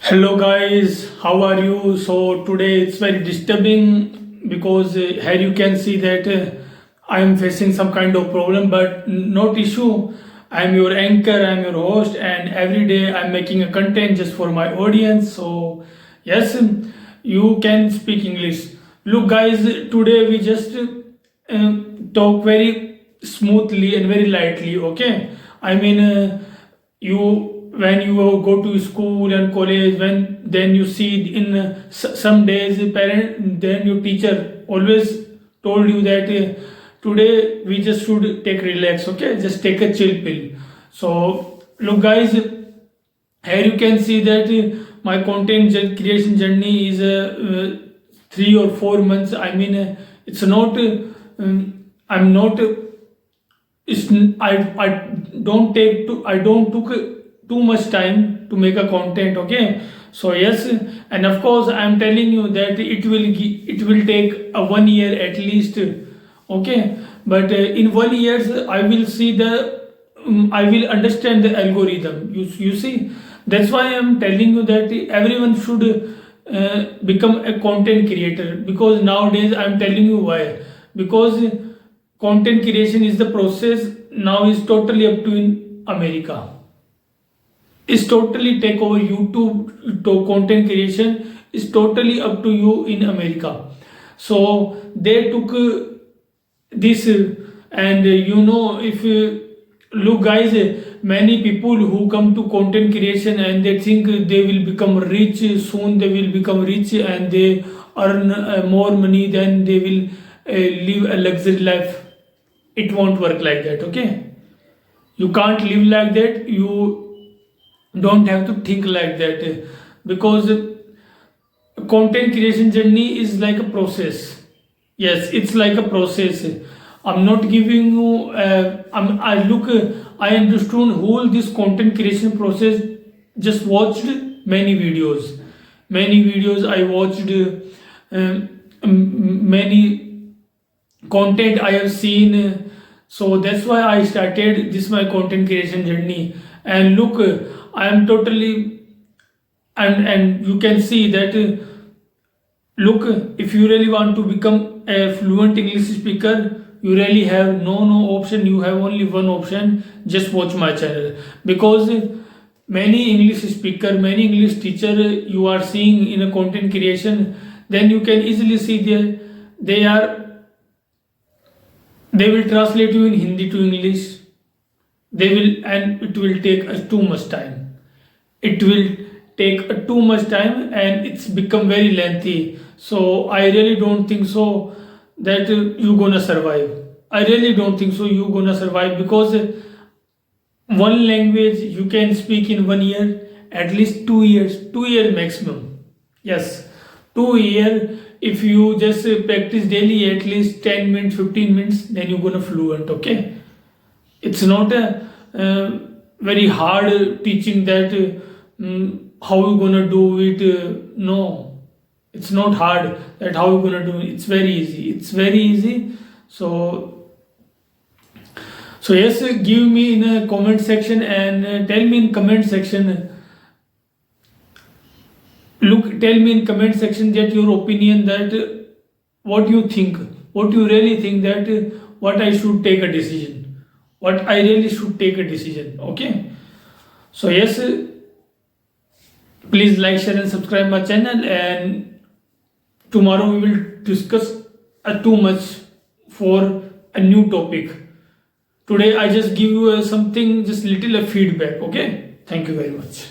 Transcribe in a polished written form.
Hello guys, how are you? So today it's very disturbing because here you can see that I am facing some kind of problem, but not issue. I am your anchor, I am your host, and every day I'm making a content just for my audience. So yes, you can speak English. Look guys, today we just talk very smoothly and very lightly. Okay, I mean you when you go to school and college, when then you see in some days parent, then your teacher always told you that today we just should take relax. Okay, just take a chill pill. So look guys, here you can see that my creation journey is 3 or 4 months. I mean it's not I'm not it's I don't take to I don't took too much time to make a content. Okay, so yes, and of course I am telling you that it will take a 1 year at least. Okay, but in 1 years I will see the I will understand the algorithm. You see, that's why I am telling you that everyone should become a content creator, because nowadays I am telling you why. Because content creation is the process now is totally up to in America. Is totally take over YouTube to content creation is totally up to you in America. So they took this and if look guys, many people who come to content creation and they think they will become rich soon, they will become rich and they earn more money, then they will live a luxury life. It won't work like that. Okay, you can't live like that. You don't have to think like that, because content creation journey is like a process. Yes, it's like a process. I'm not giving you I understood whole this content creation process. Just watched many videos I watched, many content I have seen. So that's why I started this my content creation journey. And look, I am totally and you can see that look, if you really want to become a fluent English speaker, you really have no option. You have only one option. Just watch my channel, because many English speaker, many English teacher you are seeing in a content creation, then you can easily see they will translate you in Hindi to English. They will, and it will take us too much time. It will take too much time and it's become very lengthy. So I really don't think so that you gonna survive. I really don't think so you gonna survive, because one language you can speak in 1 year, at least 2 years, 2 year maximum. Yes, 2 year. If you just practice daily at least 10 minutes, 15 minutes, then you're gonna fluent. Okay, it's not a very hard teaching that how you gonna do it. No, it's not hard that how you gonna do it. It's very easy. It's very easy. So yes, give me in a comment section and tell me in comment section. Look, tell me in comment section that your opinion, that what you think, what you really think, that what I should take a decision, what I really should take a decision. Okay, so yes, please like, share and subscribe my channel, and tomorrow we will discuss too much for a new topic. Today I just give you something, just little feedback. Okay, thank you very much.